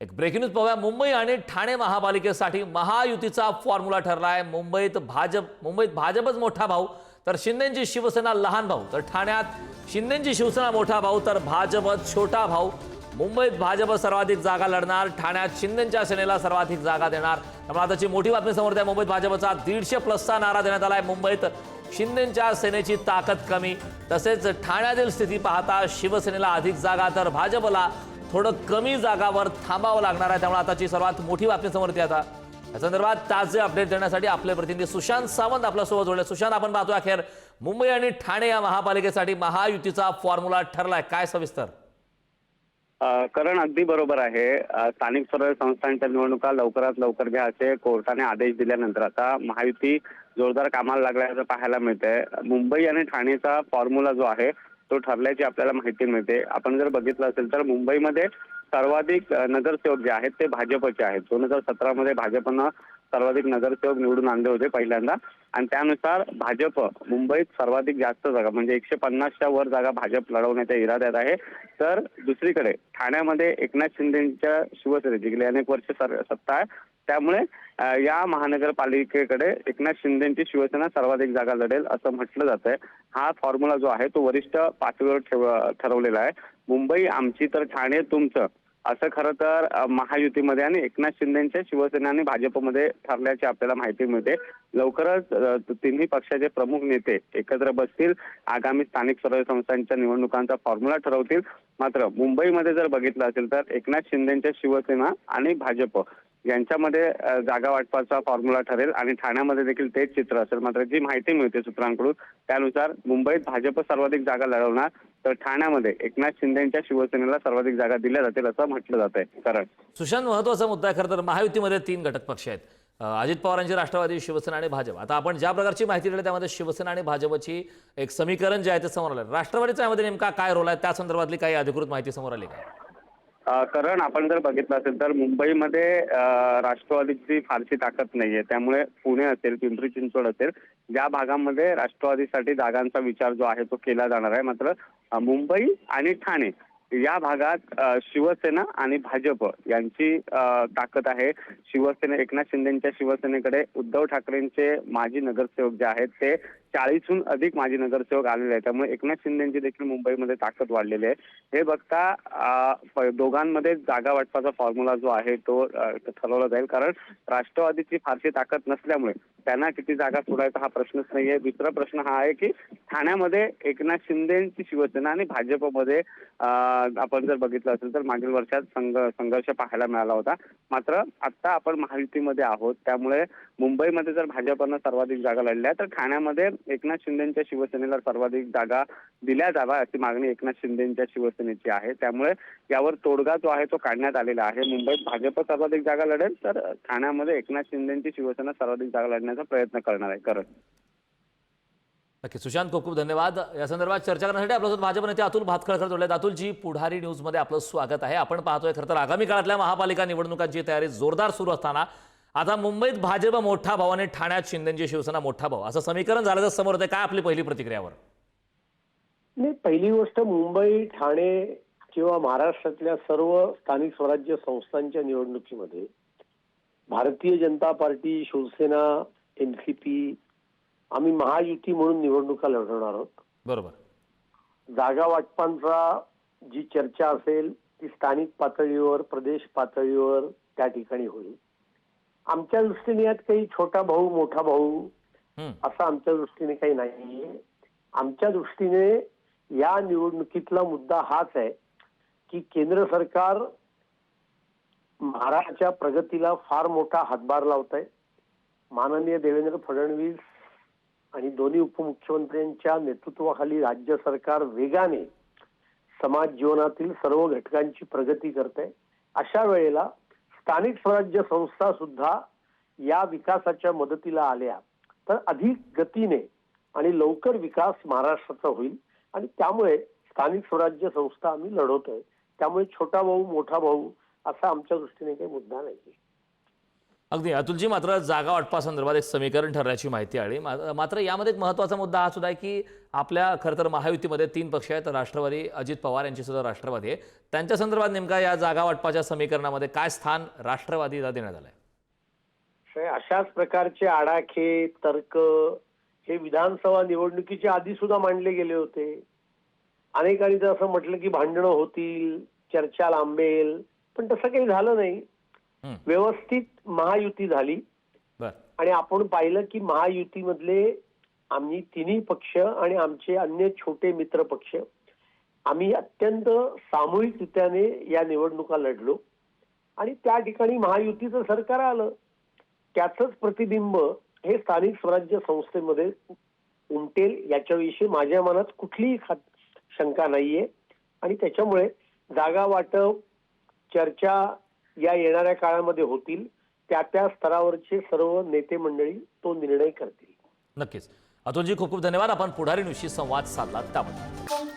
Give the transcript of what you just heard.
एक breaking news पाहूया। मुंबई आणि ठाणे महापालिकेसाठी महायुतीचा फॉर्म्युला ठरलाय। मुंबईत भाजपच मोठा भाऊ, तर शिंदेची शिवसेना लहान भाऊ। तर ठाण्यात शिंदेची शिवसेना मोठा भाऊ, तर भाजप छोटा भाऊ। मुंबईत भाजप सर्वाधिक जागा लढणार, ठाण्यात शिंदेच्या सेनेला सर्वाधिक जागा देणार। त्यामुळे आताची मोठी बातमी समोर आहे। मुंबईत भाजपचा 150+ नारा देण्यात आलाय। मुंबईत शिंदेच्या सेनेची ताकद कमी, तसेच ठाण्यातील स्थिती पाहता शिवसेनेला अधिक जागा, तर भाजपला थोडं कमी जागावर थांबावं लागणार आहे। त्यामुळे आताची सर्वात मोठी बातमी समोर येते। आता या संदर्भात ताजे अपडेट देण्यासाठी आपले प्रतिनिधी सुशांत सावंत आपल्यासोबत जोडले। सुशांत, आपण पाहतोय अखेर मुंबई आणि ठाणे या महापालिकेसाठी महायुतीचा फॉर्म्युला ठरलाय, काय सविस्तर? करण, अगदी बरोबर आहे। स्थानिक स्वराज्य संस्थांच्या निवडणुका लवकरात लवकर घ्या असे कोर्टाने आदेश दिल्यानंतर आता महायुती जोरदार कामाला लागल्याचं पाहायला मिळतंय। मुंबई आणि ठाणेचा फॉर्म्युला जो आहे तो ठरल्याची आपल्याला माहिती मिळते। आपण जर बघितलं असेल तर मुंबईमध्ये सर्वाधिक नगरसेवक जे आहेत ते भाजपचे आहेत। 2017 मध्ये भाजपनं सर्वाधिक नगरसेवक निवडून आणले होते पहिल्यांदा, आणि त्यानुसार भाजप मुंबईत सर्वाधिक जास्त जागा म्हणजे 150च्या वर जागा भाजप लढवण्याच्या इराद्यात आहे। तर दुसरीकडे ठाण्यामध्ये एकनाथ शिंदेच्या शिवसेनेची गेली अनेक वर्ष सत्ता आहे, त्यामुळे या महानगरपालिकेकडे एकनाथ शिंदेची शिवसेना सर्वाधिक जागा लढेल असं म्हटलं जातंय। हा फॉर्म्युला जो आहे तो वरिष्ठ पातळीवर ठरवलेला आहे। मुंबई आमची तर ठाणे तुमचं, असं खरं तर महायुतीमध्ये आणि एकनाथ शिंदेच्या शिवसेना आणि भाजपमध्ये ठरल्याची आपल्याला माहिती मिळते। लवकरच तिन्ही पक्षाचे प्रमुख नेते एकत्र बसतील, आगामी स्थानिक स्वराज्य संस्थांच्या निवडणुकांचा फॉर्म्युला ठरवतील। मात्र मुंबईमध्ये जर बघितलं असेल तर एकनाथ शिंदेच्या शिवसेना आणि भाजप यांच्यामध्ये जागा वाटपाचा फॉर्म्युला ठरेल, आणि ठाण्यामध्ये देखील तेच चित्र असेल। मात्र जी माहिती मिळते सूत्रांकडून त्यानुसार मुंबईत भाजप सर्वाधिक जागा लढवणार, तर ठाण्यामध्ये एकनाथ शिंदेच्या शिवसेनेला सर्वाधिक जागा दिल्या जातील असं म्हटलं जात आहे। कारण सुशांत, महत्त्वाचा मुद्दा आहे खरं तर। महायुतीमध्ये 3 घटक पक्ष आहेत, अजित पवारांची राष्ट्रवादी, शिवसेना आणि भाजप। आता आपण ज्या प्रकारची माहिती दिली त्यामध्ये शिवसेना आणि भाजपची एक समीकरण जे आहे ते समोर आलं। राष्ट्रवादीचा यामध्ये नेमका काय रोल आहे, त्या संदर्भातली काही अधिकृत माहिती समोर आली का? कारण आपण जर बघितलं असेल तर मुंबईमध्ये राष्ट्रवादीची फारशी ताकद नाहीये, त्यामुळे पुणे असेल, पिंपरी चिंचवड असेल, ज्या भागामध्ये राष्ट्रवादीसाठी जागांचा विचार जो आहे तो केला जाणार आहे। मात्र मुंबई आणि ठाणे या भागात शिवसेना आणि भाजप यांची ताकद आहे। शिवसेना एकनाथ शिंदेच्या शिवसेनेकडे उद्धव ठाकरेंचे माजी नगरसेवक जे आहेत ते 40हून अधिक माजी नगरसेवक आलेले आहेत, त्यामुळे एकनाथ शिंदेची देखील मुंबईमध्ये ताकद वाढलेली आहे। हे बघता दोघांमध्ये जागा वाटपाचा फॉर्म्युला जो आहे तो ठरवला जाईल, कारण राष्ट्रवादीची फारशी ताकद नसल्यामुळे त्यांना किती जागा सोडायचा हा प्रश्नच नाहीये। दुसरा प्रश्न हा आहे की ठाण्यामध्ये एकनाथ शिंदेची शिवसेना आणि भाजपमध्ये आपण जर बघितलं असेल तर मागील वर्षात संघर्ष पाहायला मिळाला होता। मात्र आता आपण महायुतीमध्ये आहोत, त्यामुळे मुंबईमध्ये जर भाजपनं सर्वाधिक जागा लढल्या तर ठाण्यामध्ये एकनाथ शिंदेच्या शिवसेनेला सर्वाधिक जागा दिल्या जावा अशी मागणी एकनाथ शिंदेच्या शिवसेनेची आहे। त्यामुळे यावर तोडगा जो आहे तो काढण्यात आलेला आहे। मुंबईत भाजप सर्वाधिक जागा लढेल, तर ठाण्यामध्ये एकनाथ शिंदेची शिवसेना सर्वाधिक जागा लढण्याचा प्रयत्न करणार आहे। करण, नक्की सुशांत, खूप खूप धन्यवाद। या संदर्भात चर्चा करण्यासाठी आपल्यासोबत भाजप नेते अतुल भातखळकर जोडले। अतुलजी, पुढारी न्यूजमध्ये आपलं स्वागत आहे। आपण पाहतोय खरं तर आगामी काळातल्या महापालिका निवडणुकांची तयारी जोरदार सुरू असताना आता मुंबईत भाजप मोठा भाऊ आणि ठाण्यात शिंदेची शिवसेना मोठा भाऊ असं समीकरण झालं समोर होते। काय आपली पहिली प्रतिक्रियावर? नाही, पहिली गोष्ट, मुंबई, ठाणे किंवा महाराष्ट्रातल्या सर्व स्थानिक स्वराज्य संस्थांच्या निवडणुकीमध्ये भारतीय जनता पार्टी, शिवसेना, एनसीपी आम्ही महायुती म्हणून निवडणुका लढवणार आहोत। बरोबर। जागा वाटपांचा जी चर्चा असेल ती स्थानिक पातळीवर, प्रदेश पातळीवर त्या ठिकाणी होईल। आमच्या दृष्टीने यात काही छोटा भाऊ मोठा भाऊ असं आमच्या दृष्टीने काही नाहीये। आमच्या दृष्टीने या निवडणुकीतला मुद्दा हाच आहे की केंद्र सरकार महाराष्ट्राच्या प्रगतीला फार मोठा हातभार लावत आहे। माननीय देवेंद्र फडणवीस आणि दोन्ही उपमुख्यमंत्र्यांच्या नेतृत्वाखाली राज्य सरकार वेगाने समाज जीवनातील सर्व घटकांची प्रगती करत आहे। अशा वेळेला स्थानिक स्वराज्य संस्था सुद्धा या विकासाच्या मदतीला आल्या तर अधिक गतीने आणि लवकर विकास महाराष्ट्राचा होईल, आणि त्यामुळे स्थानिक स्वराज्य संस्था आम्ही लढवतोय। त्यामुळे छोटा भाऊ मोठा भाऊ असा आमच्या दृष्टीने काही मुद्दा नाही। अगदी अतुलजी, मात्र जागा वाटपासंदर्भात एक समीकरण ठरल्याची माहिती आली. मात्र यामध्ये एक महत्त्वाचा मुद्दा हा सुद्धा आहे की आपल्या खरं तर महायुतीमध्ये 3 पक्ष आहेत. राष्ट्रवादी, अजित पवार यांची सुद्धा राष्ट्रवादी आहे. त्यांच्या संदर्भात नेमका या जागा वाटपाच्या समीकरणामध्ये काय स्थान राष्ट्रवादीला देण्यात आलंय? अशाच प्रकारचे आडाखे तर्क हे विधानसभा निवडणुकीच्या आधी सुद्धा मांडले गेले होते. अनेकांनी तर असं म्हटलं की भांडणं होतील, चर्चा लांबेल, पण तसं काही झालं नाही. व्यवस्थित महायुती झाली बर. आणि आपण पाहिलं की महायुतीमधले आम्ही तिन्ही पक्ष आणि आमचे अन्य छोटे मित्र पक्ष आम्ही अत्यंत सामूहिकरित्याने या निवडणुका लढलो आणि त्या ठिकाणी महायुतीचं सरकार आलं. त्याचंच प्रतिबिंब हे स्थानिक स्वराज्य संस्थेमध्ये उमटेल याच्याविषयी माझ्या मनात कुठलीही शंका नाहीये. आणि त्याच्यामुळे जागा वाटप चर्चा या येणाऱ्या काळामध्ये होतील. त्या स्तरावरचे सर्व नेते मंडळी तो निर्णय करतील. नक्कीच. अतुलजी, खूप खूप धन्यवाद. आपण पुढारी न्यूजशी संवाद साधला त्याबद्दल.